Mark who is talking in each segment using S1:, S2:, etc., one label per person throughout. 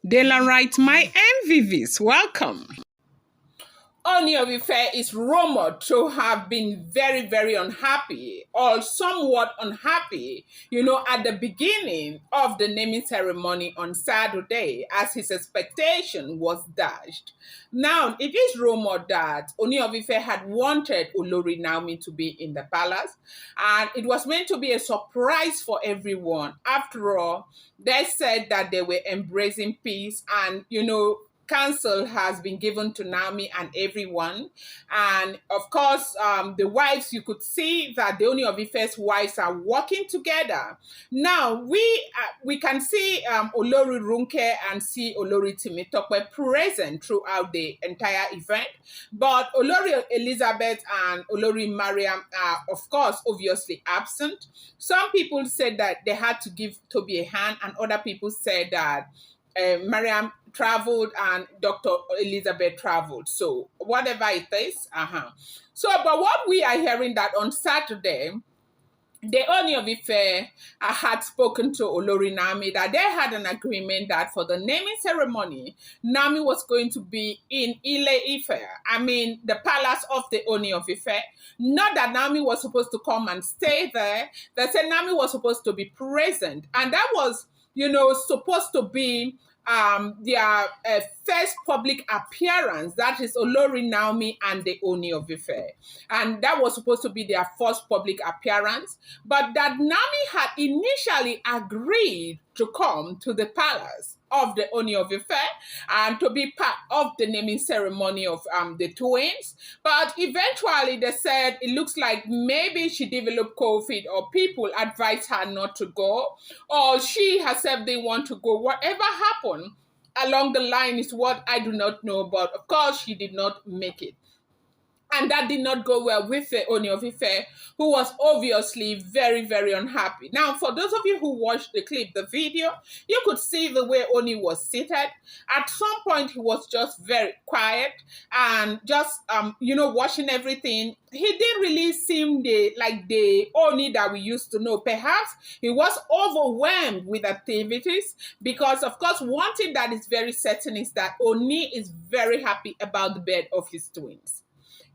S1: Daylight, my MVVs, welcome.
S2: Ooni Of Ife is rumored to have been very, very unhappy or somewhat unhappy, at the beginning of the naming ceremony on Saturday as his expectation was dashed. Now, it is rumored that Ooni Of Ife had wanted Olori Naomi to be in the palace, and it was meant to be a surprise for everyone. After all, they said that they were embracing peace and, counsel has been given to Naomi and everyone. And of course, the wives, you could see that the Ooni of Ife's wives are working together. Now, we can see Olori Runke and see Olori Timitope present throughout the entire event. But Olori Elizabeth and Olori Mariam are, of course, obviously absent. Some people said that they had to give Toby a hand, and other people said that Mariam traveled and Dr. Elizabeth traveled. So whatever it is, So, but what we are hearing that on Saturday, the Ooni of Ife had spoken to Olori Naomi that they had an agreement that for the naming ceremony, Naomi was going to be in Ile Ife. I mean, the palace of the Ooni of Ife. Not that Naomi was supposed to come and stay there. They said Naomi was supposed to be present. And that was, supposed to be their first public appearance, that is Olori Naomi and the Ooni of Ife. And that was supposed to be their first public appearance, but that Naomi had initially agreed to come to the palace of the Ooni of Ife and to be part of the naming ceremony of the twins. But eventually they said it looks like maybe she developed COVID or people advised her not to go, or she herself didn't want to go. Whatever happened along the line is what I do not know, but of course she did not make it. And that did not go well with the Ooni of Ife, who was obviously very, very unhappy. Now, for those of you who watched the clip, the video, you could see the way Ooni was seated. At some point, he was just very quiet and just, watching everything. He didn't really seem like the Ooni that we used to know. Perhaps he was overwhelmed with activities because, of course, one thing that is very certain is that Ooni is very happy about the birth of his twins.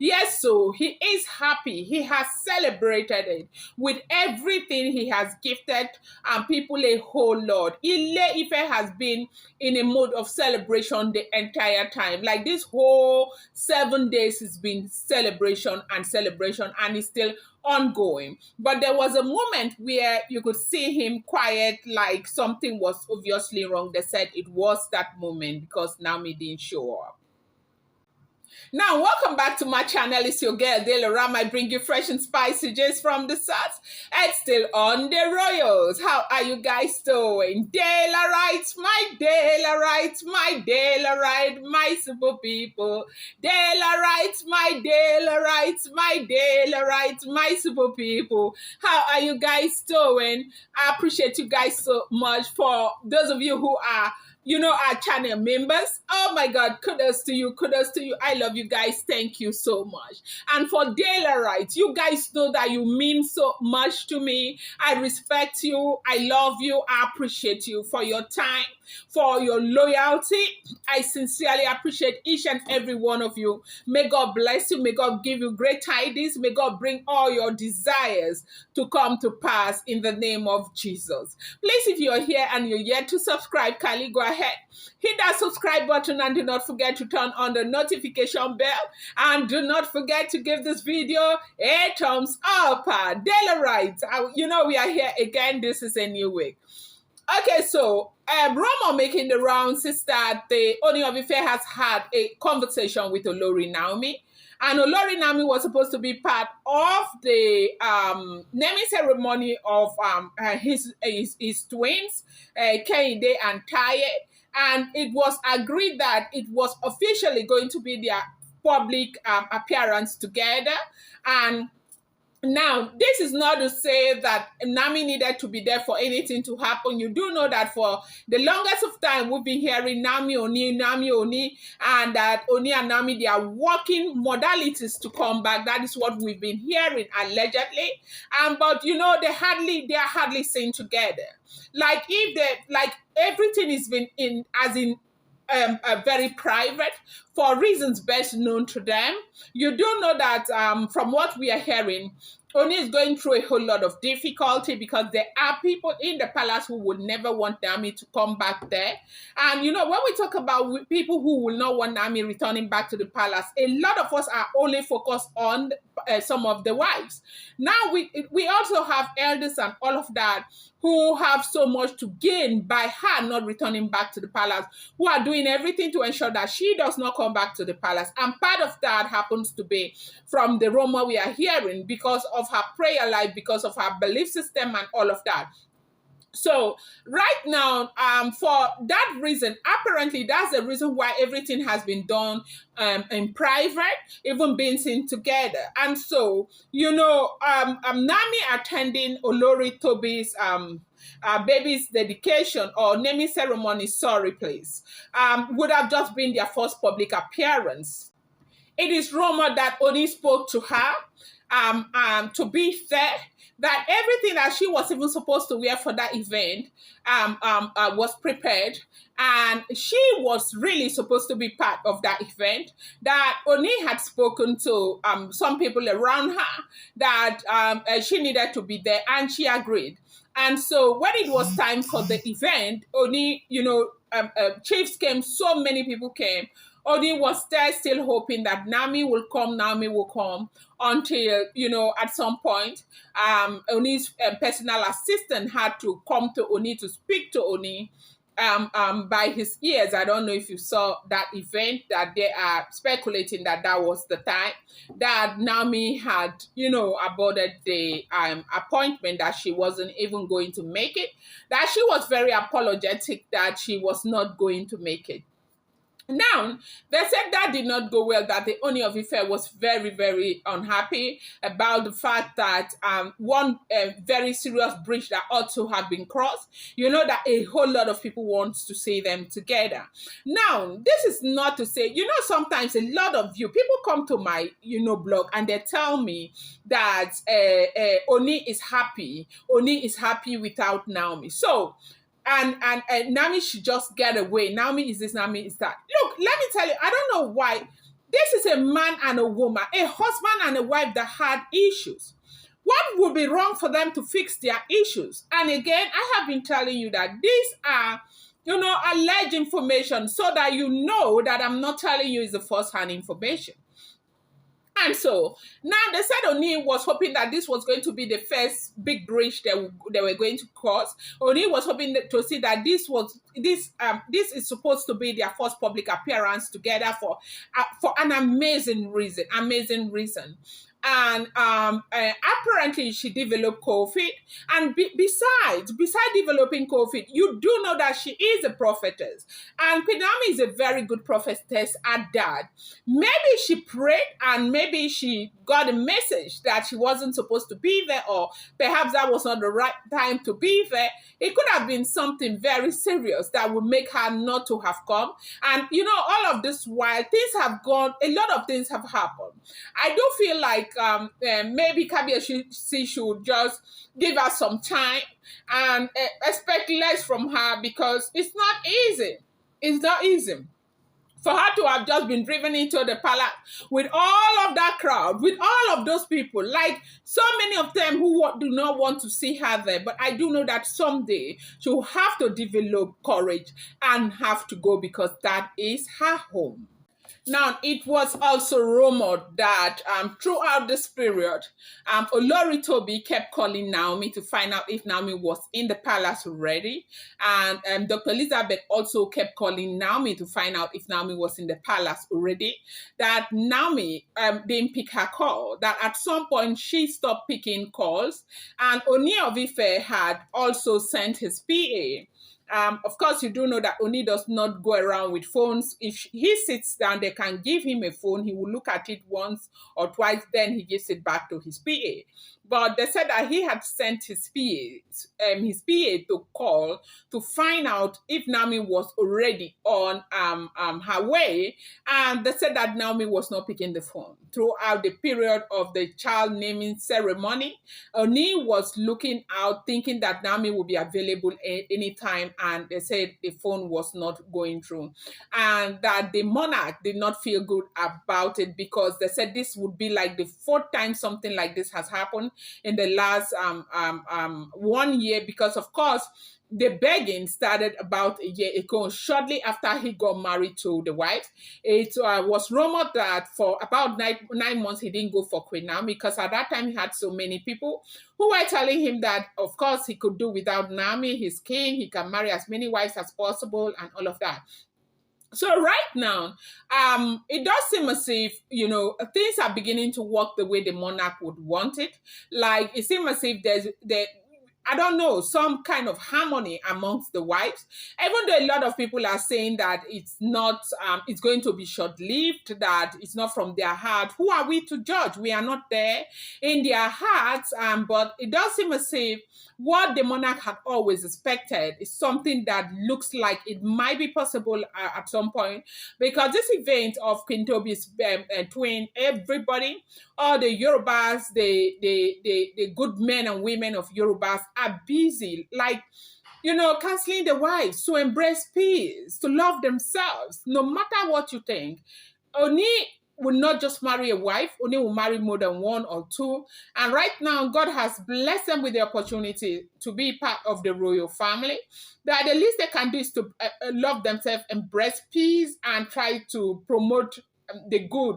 S2: Yes, so he is happy. He has celebrated it with everything he has gifted and people a whole lot. Ile Ife has been in a mode of celebration the entire time. Like this whole 7 days has been celebration, and it's still ongoing. But there was a moment where you could see him quiet, like something was obviously wrong. They said it was that moment because Naomi didn't show up. Now, welcome back to my channel. It's your girl, Ram. I bring you fresh and spicy gist from the south. And still on the royals. How are you guys doing? Daylight, my daylight, my super people. Daylight, my daylight, my super people. How are you guys doing? I appreciate you guys so much. For those of you who are our channel members, oh my God, kudos to you. I love you guys. Thank you so much. And for Daylight, you guys know that you mean so much to me. I respect you. I love you. I appreciate you for your time, for your loyalty. I sincerely appreciate each and every one of you. May God bless you. May God give you great tidings. May God bring all your desires to come to pass in the name of Jesus. Please, if you're here and you're yet to subscribe, kindly go ahead, hit that subscribe button, and do not forget to turn on the notification bell, and do not forget to give this video a thumbs up. Daylight, we are here again. This is a new week. Okay, so rumor making the rounds is that the Ooni of Ife has had a conversation with Olori Naomi. And Olori Naomi was supposed to be part of the naming ceremony of his twins, Kehinde and Taye. And it was agreed that it was officially going to be their public appearance together. And Now, this is not to say that Nami needed to be there for anything to happen. You do know that for the longest of time, we've been hearing Nami, Oni, and that Oni and Nami, they are working modalities to come back. That is what we've been hearing, allegedly. But they are hardly seen together. Like if they, like everything is been in, as in very private for reasons best known to them. You do know that from what we are hearing, Oni is going through a whole lot of difficulty because there are people in the palace who would never want Nami to come back there. And when we talk about people who will not want Nami returning back to the palace, a lot of us are only focused on some of the wives. Now we also have elders and all of that who have so much to gain by her not returning back to the palace, who are doing everything to ensure that she does not come back to the palace. And part of that happens to be from the rumor we are hearing because of her prayer life, because of her belief system and all of that. So right now, for that reason, apparently that's the reason why everything has been done in private, even being seen together. And so, Nami attending Olori Toby's baby's dedication or naming ceremony, sorry, please, would have just been their first public appearance. It is rumored that Oni spoke to her to be fair, that everything that she was even supposed to wear for that event was prepared, and she was really supposed to be part of that event. That Oni had spoken to some people around her that she needed to be there, and she agreed. And so when it was time for the event, Oni, chiefs came, so many people came. Oni was there still hoping that Nami will come until, at some point, Oni's personal assistant had to come to Oni to speak to Oni by his ears. I don't know if you saw that event, that they are speculating that that was the time that Nami had, aborted the appointment, that she wasn't even going to make it, that she was very apologetic that she was not going to make it. Now, they said that did not go well, that the Ooni of Ife was very, very unhappy about the fact that one very serious breach that ought to have been crossed, that a whole lot of people want to see them together. Now, this is not to say, sometimes a lot of people come to my, blog and they tell me that Oni is happy without Naomi. So, and Nami should just get away. Naomi is this, Naomi is that. Look, let me tell you, I don't know why. This is a man and a woman, a husband and a wife that had issues. What would be wrong for them to fix their issues? And again, I have been telling you that these are, alleged information, so that you know that I'm not telling you is the first-hand information. And so now they said Oni was hoping that this was going to be the first big breach they were going to cause. Oni was hoping to see that this is supposed to be their first public appearance together for an amazing reason. And apparently she developed COVID. And besides developing COVID, you do know that she is a prophetess. And Queen Naomi is a very good prophetess at that. Maybe she prayed and maybe she got a message that she wasn't supposed to be there, or perhaps that was not the right time to be there. It could have been something very serious that would make her not to have come. And, all of this while things have gone, a lot of things have happened. I do feel like maybe Kabia should just give her some time and expect less from her, because it's not easy. It's not easy for her to have just been driven into the palace with all of that crowd, with all of those people, like so many of them who do not want to see her there. But I do know that someday she'll have to develop courage and have to go, because that is her home. Now, it was also rumored that throughout this period, Olori Toby kept calling Naomi to find out if Naomi was in the palace already. And Dr. Elizabeth also kept calling Naomi to find out if Naomi was in the palace already. That Naomi didn't pick her call. That at some point she stopped picking calls. And Ooni of Ife had also sent his PA Of course, you do know that Oni does not go around with phones. If he sits down, they can give him a phone. He will look at it once or twice, then he gives it back to his PA. But they said that he had sent his PA to call to find out if Naomi was already on her way, and they said that Naomi was not picking the phone throughout the period of the child naming ceremony. Oni was looking out, thinking that Naomi would be available anytime, and they said the phone was not going through, and that the monarch did not feel good about it because they said this would be like the fourth time something like this has happened in the last 1 year, because of course the begging started about a year ago, shortly after he got married to the wife. It was rumored that for about 9 months he didn't go for Queen Naomi, because at that time he had so many people who were telling him that, of course, he could do without Naomi. He's king, he can marry as many wives as possible, and all of that. So right now, it does seem as if, things are beginning to work the way the monarch would want it. Like, it seems as if I don't know, some kind of harmony amongst the wives. Even though a lot of people are saying that it's not, it's going to be short-lived, that it's not from their heart. Who are we to judge? We are not there in their hearts. But it does seem as if what the monarch had always expected is something that looks like it might be possible at some point, because this event of Queen Toby's twin, everybody, all the Yorubas, the good men and women of Yorubas are busy, like, counseling the wives to embrace peace, to love themselves, no matter what you think. Oni will not just marry a wife, Oni will marry more than one or two. And right now, God has blessed them with the opportunity to be part of the royal family. That the least they can do is to love themselves, embrace peace, and try to promote the good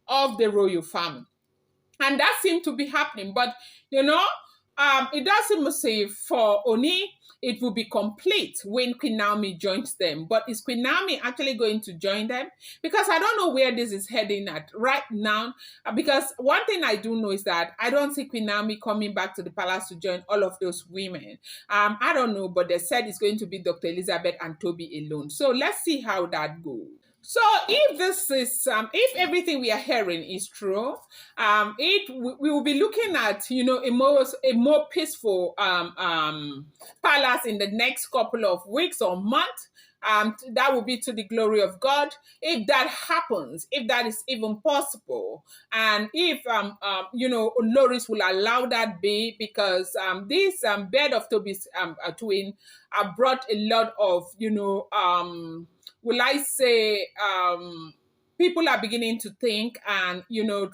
S2: of the royal family. And that seemed to be happening. But, it does seem to say for Oni, it will be complete when Queen Naomi joins them. But is Queen Naomi actually going to join them? Because I don't know where this is heading at right now. Because one thing I do know is that I don't see Queen Naomi coming back to the palace to join all of those women. I don't know, but they said it's going to be Dr. Elizabeth and Toby alone. So let's see how that goes. So if this is, if everything we are hearing is true, we will be looking at, a more peaceful palace in the next couple of weeks or months. That will be to the glory of God. If that happens, if that is even possible, and if Loris will allow that be, because this bed of Toby's twin brought a lot of will I say, people are beginning to think and,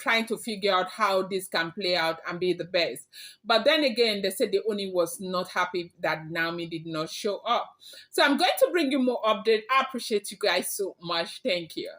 S2: trying to figure out how this can play out and be the best. But then again, they said the Oni was not happy that Naomi did not show up. So I'm going to bring you more update. I appreciate you guys so much. Thank you.